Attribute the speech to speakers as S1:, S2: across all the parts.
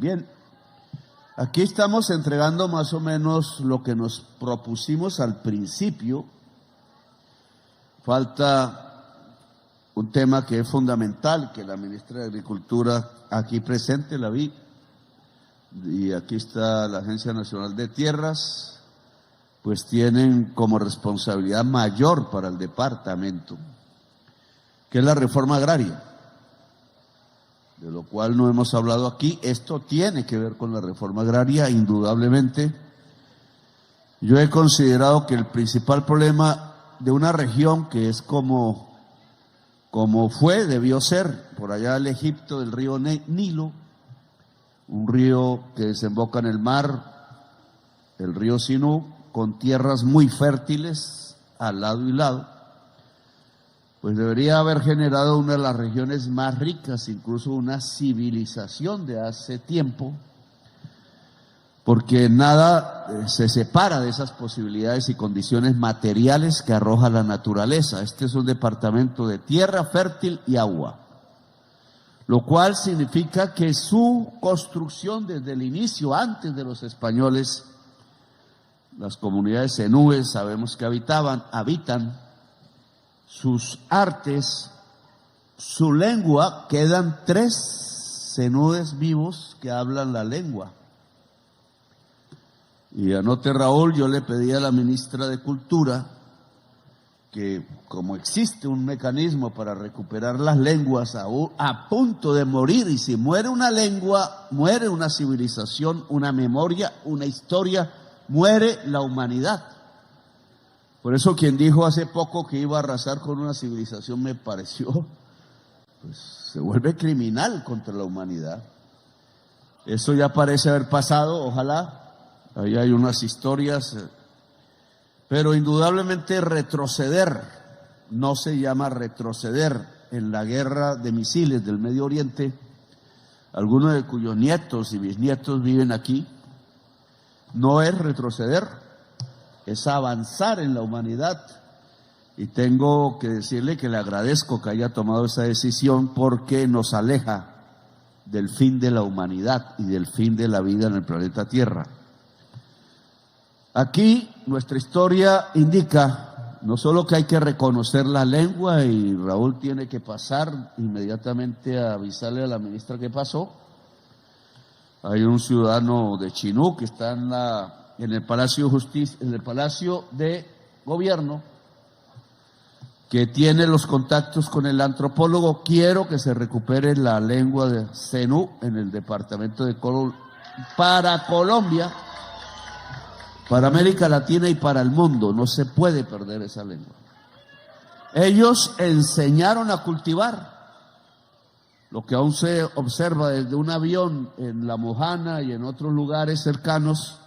S1: Bien, aquí estamos entregando más o menos lo que nos propusimos al principio. Falta un tema que es fundamental, que la ministra de Agricultura aquí presente, la vi, y aquí está la Agencia Nacional de Tierras, pues tienen como responsabilidad mayor para el departamento, que es la reforma agraria, de lo cual no hemos hablado aquí. Esto tiene que ver con la reforma agraria, indudablemente. Yo he considerado que el principal problema de una región que es como debió ser, por allá el Egipto del río Nilo, un río que desemboca en el mar, el río Sinú, con tierras muy fértiles al lado y lado, pues debería haber generado una de las regiones más ricas, incluso una civilización de hace tiempo, porque nada se separa de esas posibilidades y condiciones materiales que arroja la naturaleza. Este es un departamento de tierra fértil y agua, lo cual significa que su construcción desde el inicio, antes de los españoles, las comunidades zenúes sabemos que habitan, sus artes, su lengua, quedan 3 zenúes vivos que hablan la lengua. Y anote, Raúl, yo le pedí a la ministra de Cultura que, como existe un mecanismo para recuperar las lenguas a punto de morir, y si muere una lengua, muere una civilización, una memoria, una historia, muere la humanidad. Por eso quien dijo hace poco que iba a arrasar con una civilización me pareció, pues se vuelve criminal contra la humanidad. Eso ya parece haber pasado, ojalá, ahí hay unas historias, pero indudablemente retroceder, no se llama retroceder en la guerra de misiles del Medio Oriente, algunos de cuyos nietos y bisnietos viven aquí, no es retroceder, es avanzar en la humanidad. Y tengo que decirle que le agradezco que haya tomado esa decisión, porque nos aleja del fin de la humanidad y del fin de la vida en el planeta Tierra. Aquí nuestra historia indica no solo que hay que reconocer la lengua, y Raúl tiene que pasar inmediatamente a avisarle a la ministra qué pasó. Hay un ciudadano de Chinú que está en el Palacio de Justicia, en el Palacio de Gobierno, que tiene los contactos con el antropólogo. Quiero que se recupere la lengua de Zenú en el departamento de para Colombia, para América Latina y para el mundo. No se puede perder esa lengua. Ellos enseñaron a cultivar. Lo que aún se observa desde un avión en La Mojana y en otros lugares cercanos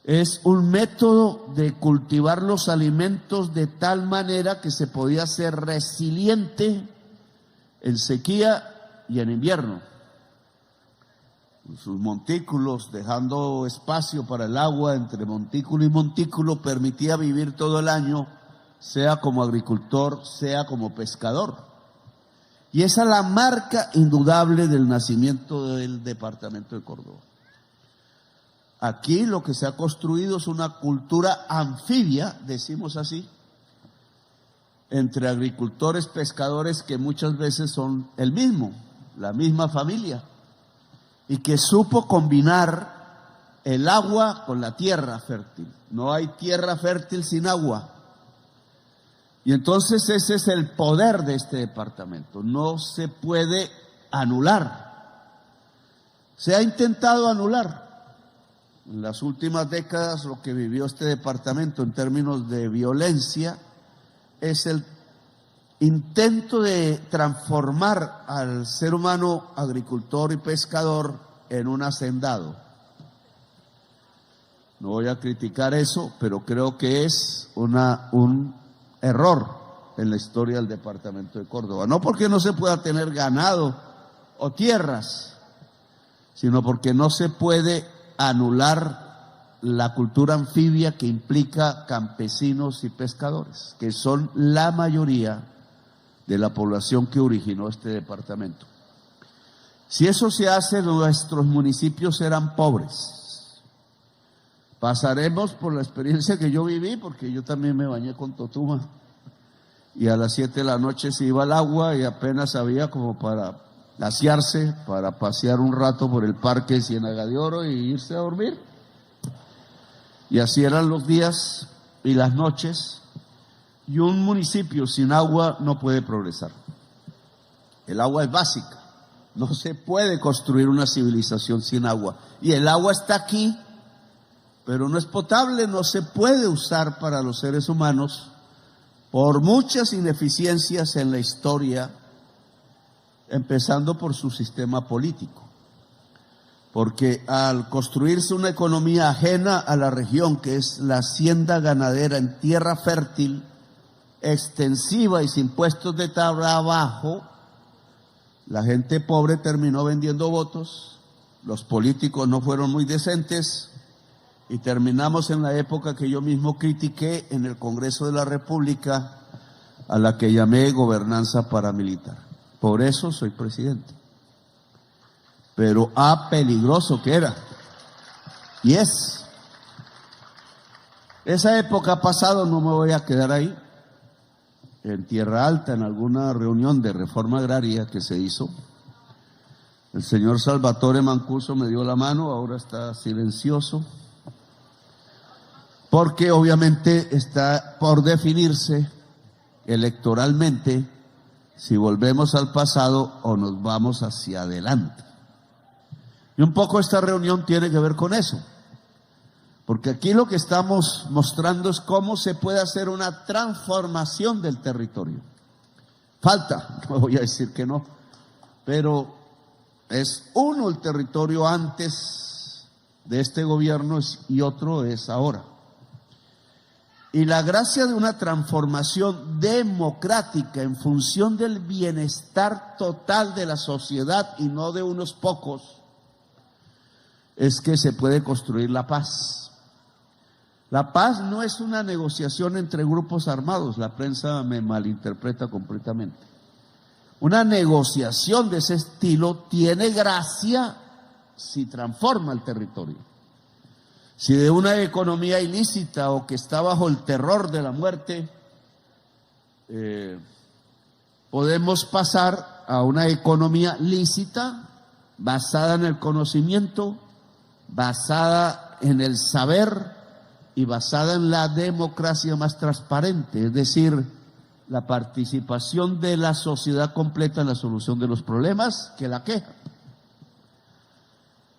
S1: es un método de cultivar los alimentos de tal manera que se podía ser resiliente en sequía y en invierno. Sus montículos, dejando espacio para el agua entre montículo y montículo, permitía vivir todo el año, sea como agricultor, sea como pescador. Y esa es la marca indudable del nacimiento del departamento de Córdoba. Aquí lo que se ha construido es una cultura anfibia, decimos así, entre agricultores, pescadores, que muchas veces son la misma familia, y que supo combinar el agua con la tierra fértil. No hay tierra fértil sin agua. Y entonces ese es el poder de este departamento, no se puede anular. Se ha intentado anular. En las últimas décadas lo que vivió este departamento en términos de violencia es el intento de transformar al ser humano agricultor y pescador en un hacendado. No voy a criticar eso, pero creo que es un error en la historia del departamento de Córdoba. No porque no se pueda tener ganado o tierras, sino porque no se puede anular la cultura anfibia que implica campesinos y pescadores, que son la mayoría de la población que originó este departamento. Si eso se hace, nuestros municipios serán pobres. Pasaremos por la experiencia que yo viví, porque yo también me bañé con Totuma. Y a las 7 de la noche se iba al agua y apenas había como para asearse, para pasear un rato por el parque de Ciénaga de Oro y irse a dormir. Y así eran los días y las noches. Y un municipio sin agua no puede progresar. El agua es básica. No se puede construir una civilización sin agua. Y el agua está aquí, pero no es potable, no se puede usar para los seres humanos por muchas ineficiencias en la historia, empezando por su sistema político. Porque al construirse una economía ajena a la región, que es la hacienda ganadera en tierra fértil, extensiva y sin puestos de trabajo, la gente pobre terminó vendiendo votos, los políticos no fueron muy decentes y terminamos en la época que yo mismo critiqué en el Congreso de la República, a la que llamé gobernanza paramilitar. Por eso soy presidente. Pero peligroso que era. Y es. Esa época ha pasado, no me voy a quedar ahí. En Tierra Alta, en alguna reunión de reforma agraria que se hizo, el señor Salvatore Mancuso me dio la mano, ahora está silencioso, porque obviamente está por definirse electoralmente si volvemos al pasado o nos vamos hacia adelante. Y un poco esta reunión tiene que ver con eso. Porque aquí lo que estamos mostrando es cómo se puede hacer una transformación del territorio. Falta, no voy a decir que no, pero es uno el territorio antes de este gobierno y otro es ahora. Y la gracia de una transformación democrática en función del bienestar total de la sociedad y no de unos pocos, es que se puede construir la paz. La paz no es una negociación entre grupos armados, la prensa me malinterpreta completamente. Una negociación de ese estilo tiene gracia si transforma el territorio. Si de una economía ilícita o que está bajo el terror de la muerte, podemos pasar a una economía lícita, basada en el conocimiento, basada en el saber y basada en la democracia más transparente, es decir, la participación de la sociedad completa en la solución de los problemas que la quejan.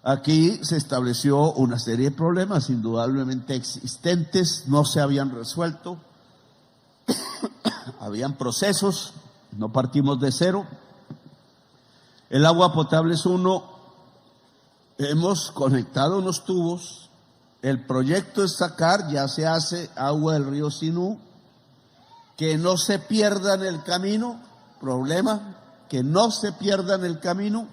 S1: Aquí se estableció una serie de problemas indudablemente existentes, no se habían resuelto, habían procesos, no partimos de cero. El agua potable es uno, hemos conectado unos tubos. El proyecto es sacar, ya se hace, agua del río Sinú, que no se pierda en el camino, problema, que no se pierda en el camino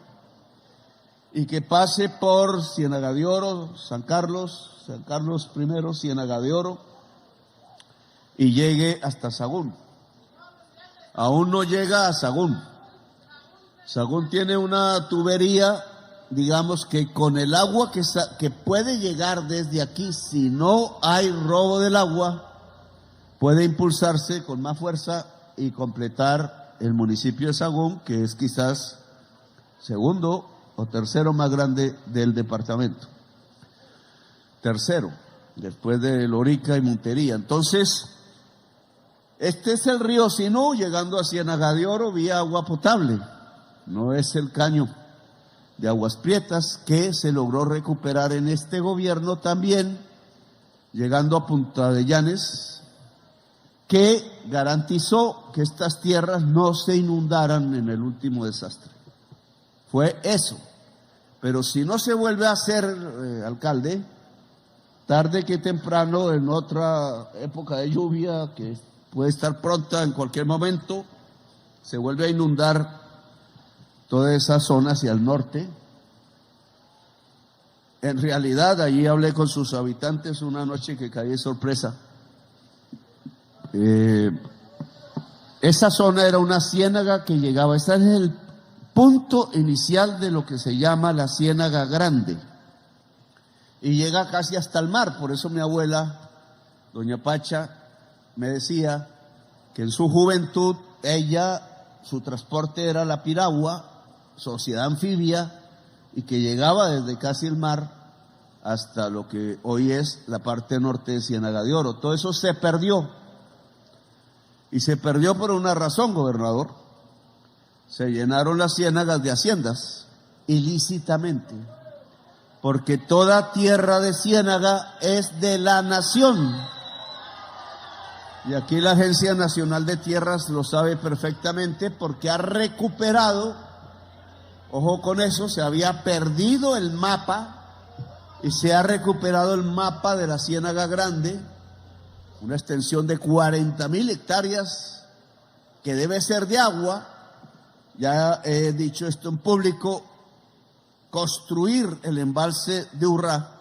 S1: y que pase por Ciénaga de Oro, San Carlos primero, Ciénaga de Oro y llegue hasta Sagún. Aún no llega a Sagún. Sagún tiene una tubería, digamos que con el agua que puede llegar desde aquí, si no hay robo del agua, puede impulsarse con más fuerza y completar el municipio de Sagún, que es quizás segundo o tercero más grande del departamento. Tercero, después de Lorica y Montería. Entonces, este es el río Sinú, llegando a Ciénaga de Oro vía agua potable. No es el caño de Aguas Prietas, que se logró recuperar en este gobierno también, llegando a Punta de Llanes, que garantizó que estas tierras no se inundaran en el último desastre. Fue eso. Pero si no se vuelve a hacer, alcalde, tarde que temprano, en otra época de lluvia, que puede estar pronta en cualquier momento, se vuelve a inundar toda esa zona hacia el norte. En realidad, allí hablé con sus habitantes una noche que caí de sorpresa. Esa zona era una ciénaga que llegaba, ese es el punto inicial de lo que se llama la Ciénaga Grande, y llega casi hasta el mar. Por eso mi abuela, doña Pacha, me decía que en su juventud su transporte era la piragua, sociedad anfibia, y que llegaba desde casi el mar hasta lo que hoy es la parte norte de Ciénaga de Oro. Todo eso se perdió, y se perdió por una razón, gobernador. Se llenaron las ciénagas de haciendas ilícitamente, porque toda tierra de ciénaga es de la nación. Y aquí la Agencia Nacional de Tierras lo sabe perfectamente, porque ha recuperado, ojo con eso, se había perdido el mapa y se ha recuperado el mapa de la Ciénaga Grande, una extensión de 40.000 hectáreas que debe ser de agua. Ya he dicho esto en público: construir el embalse de Urrá,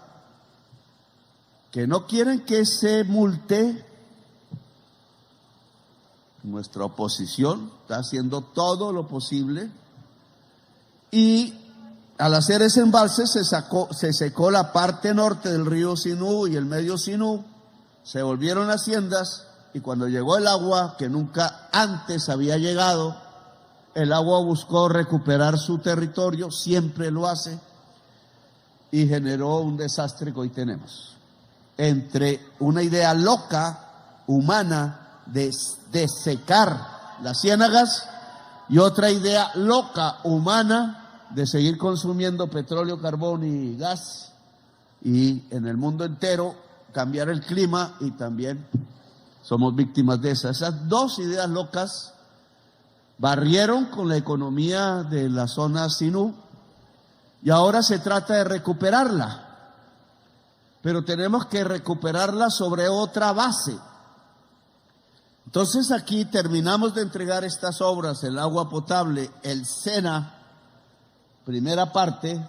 S1: que no quieren que se multe. Nuestra oposición está haciendo todo lo posible, y al hacer ese embalse se secó la parte norte del río Sinú y el medio Sinú, se volvieron haciendas, y cuando llegó el agua, que nunca antes había llegado, el agua buscó recuperar su territorio, siempre lo hace, y generó un desastre que hoy tenemos. Entre una idea loca, humana, de secar las ciénagas, y otra idea loca, humana, de seguir consumiendo petróleo, carbón y gas, y en el mundo entero cambiar el clima, y también somos víctimas de esas. Esas dos ideas locas barrieron con la economía de la zona Sinú, y ahora se trata de recuperarla, pero tenemos que recuperarla sobre otra base. Entonces aquí terminamos de entregar estas obras: el agua potable, el SENA, primera parte,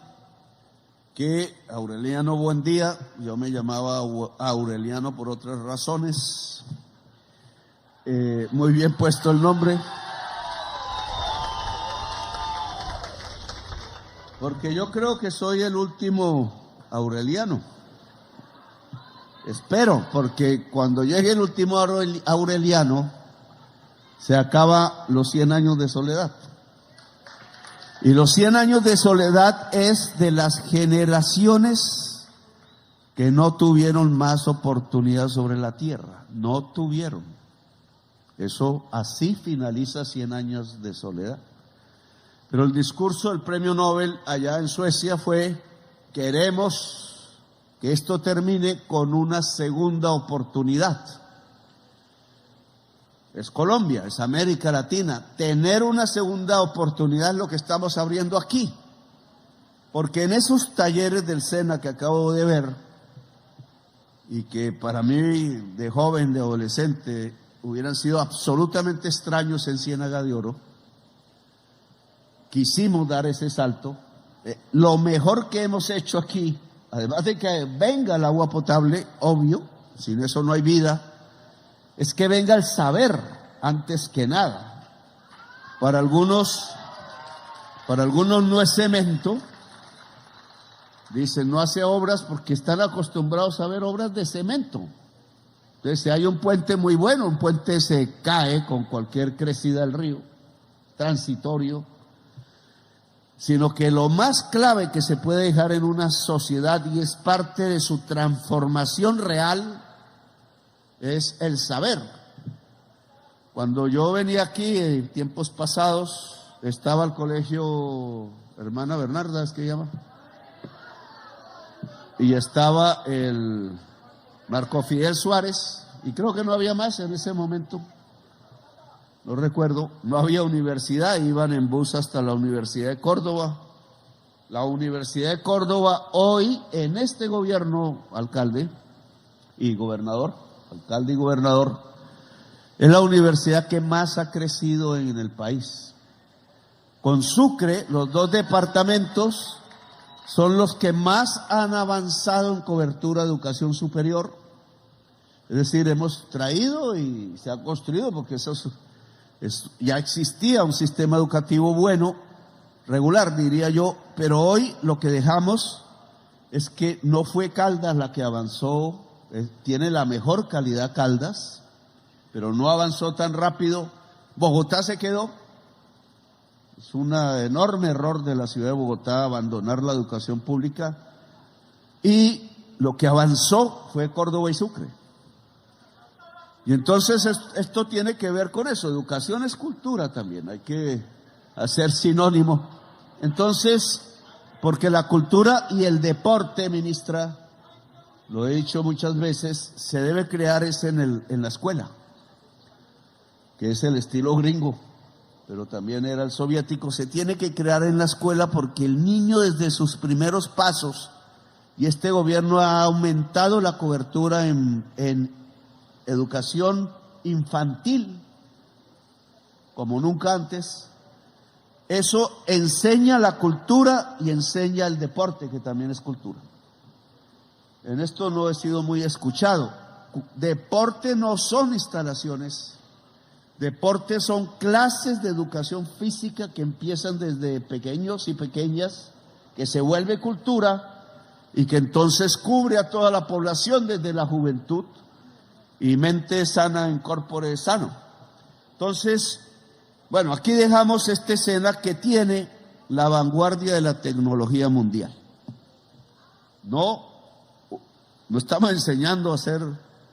S1: que Aureliano Buendía, yo me llamaba Aureliano por otras razones, muy bien puesto el nombre, porque yo creo que soy el último Aureliano. Espero, porque cuando llegue el último Aureliano, se acaba los 100 años de soledad. Y los 100 años de soledad es de las generaciones que no tuvieron más oportunidad sobre la tierra. No tuvieron. Eso así finaliza 100 años de soledad. Pero el discurso del premio Nobel allá en Suecia fue: queremos que esto termine con una segunda oportunidad. Es Colombia, es América Latina. Tener una segunda oportunidad es lo que estamos abriendo aquí. Porque en esos talleres del SENA que acabo de ver, y que para mí de joven, de adolescente, hubieran sido absolutamente extraños en Ciénaga de Oro, quisimos dar ese salto. Lo mejor que hemos hecho aquí, además de que venga el agua potable, obvio, sin eso no hay vida, es que venga el saber antes que nada. Para algunos no es cemento. Dicen, no hace obras porque están acostumbrados a ver obras de cemento. Entonces, si hay un puente muy bueno, un puente se cae con cualquier crecida del río, transitorio, sino que lo más clave que se puede dejar en una sociedad, y es parte de su transformación real, es el saber. Cuando yo venía aquí en tiempos pasados, estaba el colegio Hermana Bernarda, ¿es que se llama? Y estaba el Marco Fidel Suárez, y creo que no había más en ese momento, no recuerdo. No había universidad, iban en bus hasta la Universidad de Córdoba. La Universidad de Córdoba hoy, en este gobierno, alcalde y gobernador, es la universidad que más ha crecido en el país. Con Sucre, los dos departamentos son los que más han avanzado en cobertura de educación superior. Es decir, hemos traído y se ha construido, porque ya existía un sistema educativo bueno, regular, diría yo, pero hoy lo que dejamos es que no fue Caldas la que avanzó, tiene la mejor calidad Caldas, pero no avanzó tan rápido. Bogotá se quedó. Es un enorme error de la ciudad de Bogotá abandonar la educación pública, y lo que avanzó fue Córdoba y Sucre. Y entonces esto tiene que ver con eso. Educación es cultura también, hay que hacer sinónimo. Entonces, porque la cultura y el deporte, ministra, lo he dicho muchas veces, se debe crear en la escuela, que es el estilo gringo, pero también era el soviético. Se tiene que crear en la escuela porque el niño desde sus primeros pasos, y este gobierno ha aumentado la cobertura en educación infantil como nunca antes. Eso enseña la cultura y enseña el deporte, que también es cultura. En esto no he sido muy escuchado. Deporte no son instalaciones, deporte son clases de educación física que empiezan desde pequeños y pequeñas, que se vuelve cultura y que entonces cubre a toda la población desde la juventud, y mente sana en corpore sano. Entonces, bueno, aquí dejamos esta escena que tiene la vanguardia de la tecnología mundial. No estamos enseñando a ser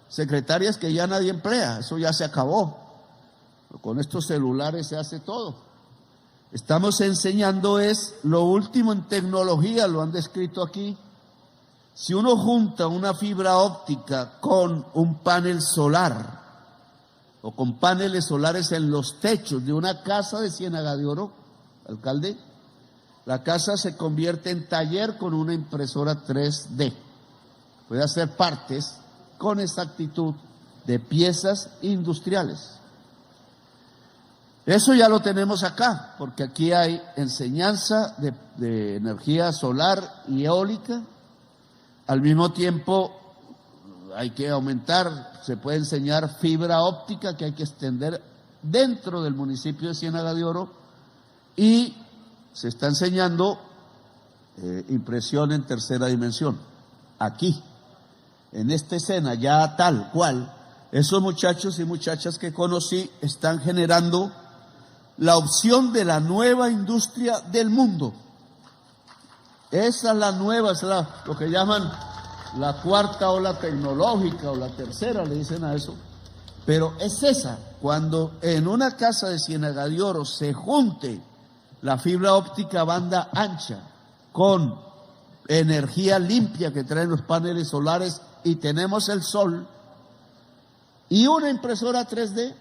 S1: secretarias que ya nadie emplea, eso ya se acabó. Con estos celulares se hace todo. Estamos enseñando es lo último en tecnología, lo han descrito aquí. Si uno junta una fibra óptica con un panel solar o con paneles solares en los techos de una casa de Ciénaga de Oro, alcalde, la casa se convierte en taller con una impresora 3D. Puede hacer partes con exactitud de piezas industriales. Eso ya lo tenemos acá, porque aquí hay enseñanza de energía solar y eólica. Al mismo tiempo hay que aumentar, se puede enseñar fibra óptica que hay que extender dentro del municipio de Ciénaga de Oro, y se está enseñando impresión en tercera dimensión. Aquí, en esta escena, ya tal cual, esos muchachos y muchachas que conocí están generando la opción de la nueva industria del mundo. Esa es la nueva, es lo que llaman la cuarta ola tecnológica o la tercera, le dicen a eso. Pero es esa, cuando en una casa de Ciénaga de Oro se junte la fibra óptica banda ancha con energía limpia que traen los paneles solares, y tenemos el sol y una impresora 3D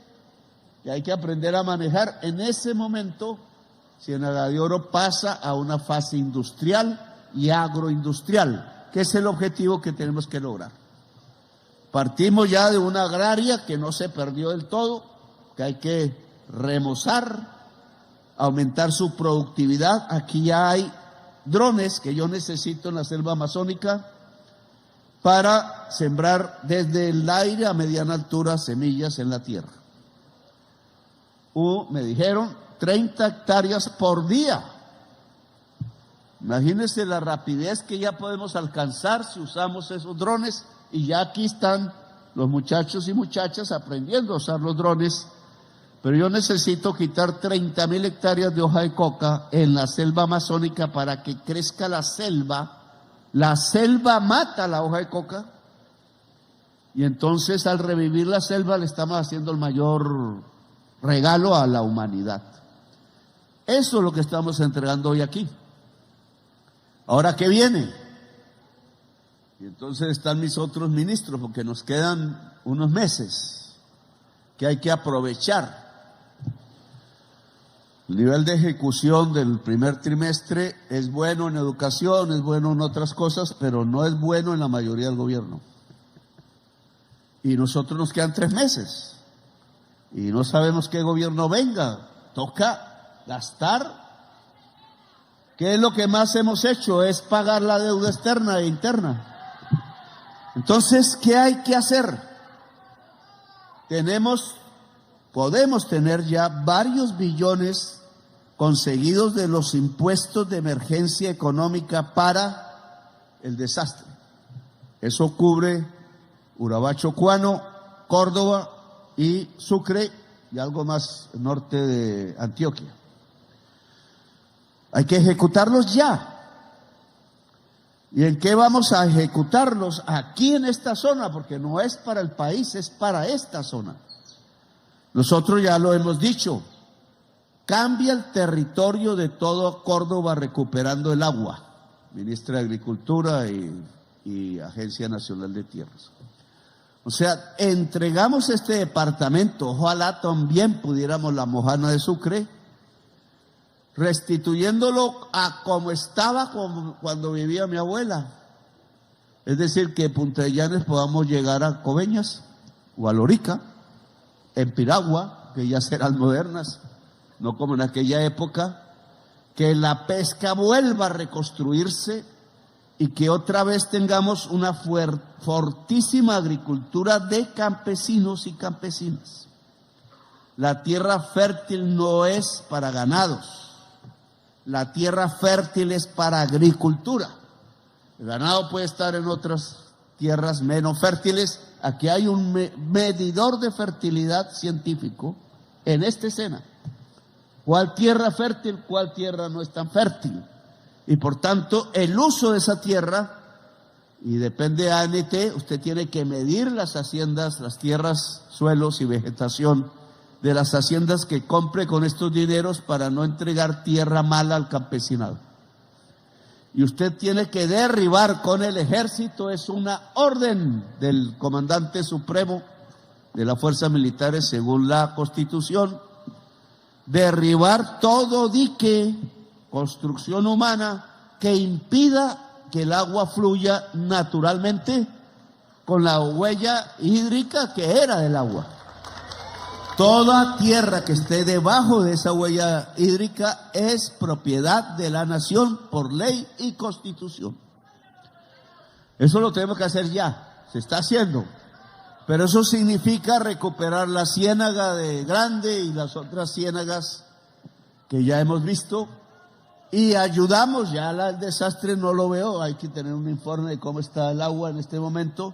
S1: que hay que aprender a manejar. En ese momento Ciénaga de Oro pasa a una fase industrial y agroindustrial, que es el objetivo que tenemos que lograr. Partimos ya de una agraria que no se perdió del todo, que hay que remozar, aumentar su productividad. Aquí ya hay drones que yo necesito en la selva amazónica para sembrar desde el aire a mediana altura semillas en la tierra. Me dijeron 30 hectáreas por día. Imagínense la rapidez que ya podemos alcanzar si usamos esos drones, y ya aquí están los muchachos y muchachas aprendiendo a usar los drones. Pero yo necesito quitar 30.000 hectáreas de hoja de coca en la selva amazónica para que crezca la selva. La selva mata la hoja de coca, y entonces al revivir la selva le estamos haciendo el mayor regalo a la humanidad. Eso es lo que estamos entregando hoy aquí. Ahora, ¿qué viene? Y entonces están mis otros ministros, porque nos quedan unos meses que hay que aprovechar. El nivel de ejecución del primer trimestre es bueno en educación, es bueno en otras cosas, pero no es bueno en la mayoría del gobierno. Y nosotros nos quedan 3 meses y no sabemos qué gobierno venga. Toca gastar. ¿Qué es lo que más hemos hecho? Es pagar la deuda externa e interna. Entonces, ¿qué hay que hacer? Podemos tener ya varios billones conseguidos de los impuestos de emergencia económica para el desastre. Eso cubre Urabá, Chocuano, Córdoba y Sucre y algo más norte de Antioquia. Hay que ejecutarlos ya. ¿Y en qué vamos a ejecutarlos? Aquí en esta zona, porque no es para el país, es para esta zona. Nosotros ya lo hemos dicho, cambia el territorio de todo Córdoba recuperando el agua, ministra de Agricultura y Agencia Nacional de Tierras. O sea, entregamos este departamento, ojalá también pudiéramos la Mojana de Sucre, restituyéndolo a como estaba cuando vivía mi abuela. Es decir, que Punta de Llanes podamos llegar a Coveñas o a Lorica, en Piragua, que ya serán modernas, no como en aquella época, que la pesca vuelva a reconstruirse y que otra vez tengamos una fortísima agricultura de campesinos y campesinas. La tierra fértil no es para ganados. La tierra fértil es para agricultura. El ganado puede estar en otras tierras menos fértiles. Aquí hay un medidor de fertilidad científico en esta escena. ¿Cuál tierra fértil, cuál tierra no es tan fértil? Y por tanto, el uso de esa tierra, y depende de ANT, usted tiene que medir las haciendas, las tierras, suelos y vegetación de las haciendas que compre con estos dineros para no entregar tierra mala al campesinado. Y usted tiene que derribar con el ejército, es una orden del comandante supremo de las fuerzas militares según la Constitución, derribar todo dique, construcción humana que impida que el agua fluya naturalmente con la huella hídrica que era del agua. Toda tierra que esté debajo de esa huella hídrica es propiedad de la nación por ley y constitución. Eso lo tenemos que hacer ya, se está haciendo. Pero eso significa recuperar la ciénaga de Grande y las otras ciénagas que ya hemos visto. Y ayudamos, ya el desastre no lo veo, hay que tener un informe de cómo está el agua en este momento.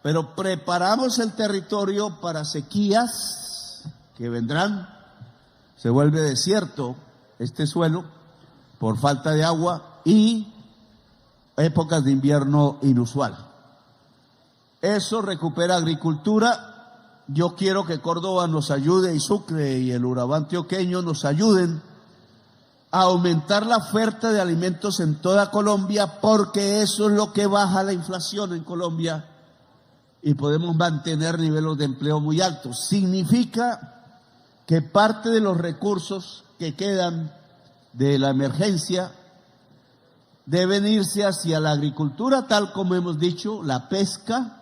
S1: Pero preparamos el territorio para sequías que vendrán, se vuelve desierto este suelo por falta de agua y épocas de invierno inusual. Eso recupera agricultura. Yo quiero que Córdoba nos ayude y Sucre y el Urabá antioqueño nos ayuden a aumentar la oferta de alimentos en toda Colombia, porque eso es lo que baja la inflación en Colombia y podemos mantener niveles de empleo muy altos. Significa que parte de los recursos que quedan de la emergencia deben irse hacia la agricultura, tal como hemos dicho, la pesca,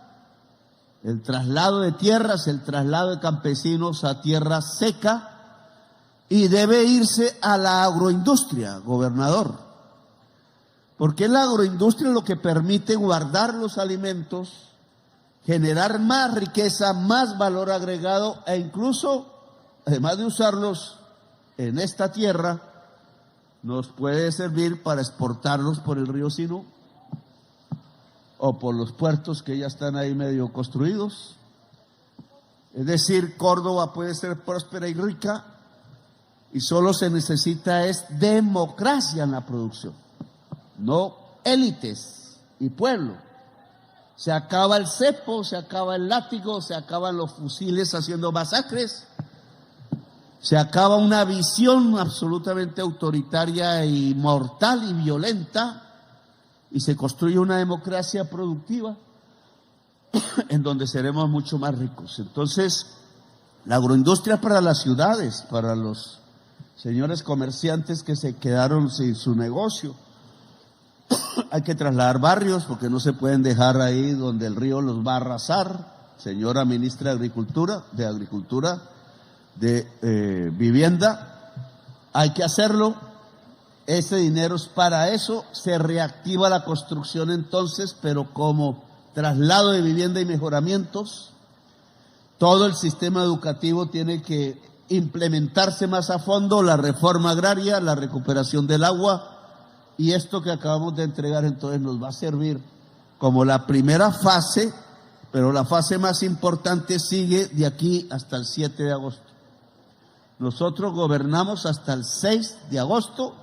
S1: el traslado de tierras, el traslado de campesinos a tierra seca, y debe irse a la agroindustria, gobernador, porque la agroindustria es lo que permite guardar los alimentos, generar más riqueza, más valor agregado e incluso, además de usarlos en esta tierra, nos puede servir para exportarlos por el río Sinú o por los puertos que ya están ahí medio construidos. Es decir, Córdoba puede ser próspera y rica y solo se necesita es democracia en la producción, no élites y pueblo. Se acaba el cepo, se acaba el látigo, se acaban los fusiles haciendo masacres. Se acaba una visión absolutamente autoritaria y mortal y violenta y se construye una democracia productiva en donde seremos mucho más ricos. Entonces, la agroindustria para las ciudades, para los señores comerciantes que se quedaron sin su negocio. Hay que trasladar barrios porque no se pueden dejar ahí donde el río los va a arrasar. Señora ministra de Agricultura, de Vivienda, hay que hacerlo. Ese dinero es para eso. Se reactiva la construcción entonces, pero como traslado de vivienda y mejoramientos. Todo el sistema educativo tiene que implementarse más a fondo la reforma agraria, la recuperación del agua, y esto que acabamos de entregar entonces nos va a servir como la primera fase, pero la fase más importante sigue de aquí hasta el 7 de agosto. Nosotros gobernamos hasta el 6 de agosto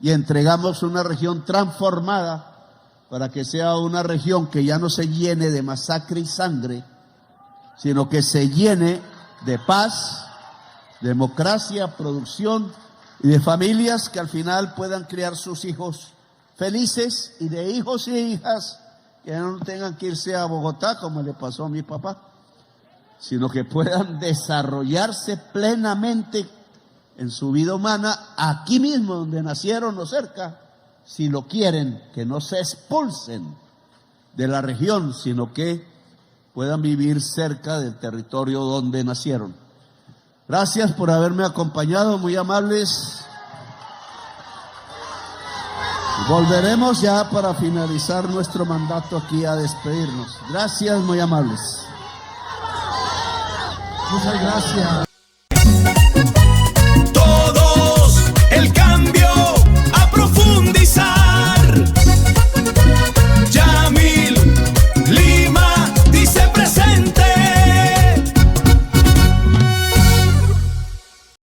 S1: y entregamos una región transformada para que sea una región que ya no se llene de masacre y sangre, sino que se llene de paz, democracia, producción y de familias que al final puedan criar sus hijos felices, y de hijos y hijas que no tengan que irse a Bogotá como le pasó a mi papá, sino que puedan desarrollarse plenamente en su vida humana aquí mismo donde nacieron o cerca, si lo quieren, que no se expulsen de la región, sino que puedan vivir cerca del territorio donde nacieron. Gracias por haberme acompañado, muy amables. Volveremos ya para finalizar nuestro mandato aquí a despedirnos. Gracias, muy amables.
S2: Muchas gracias.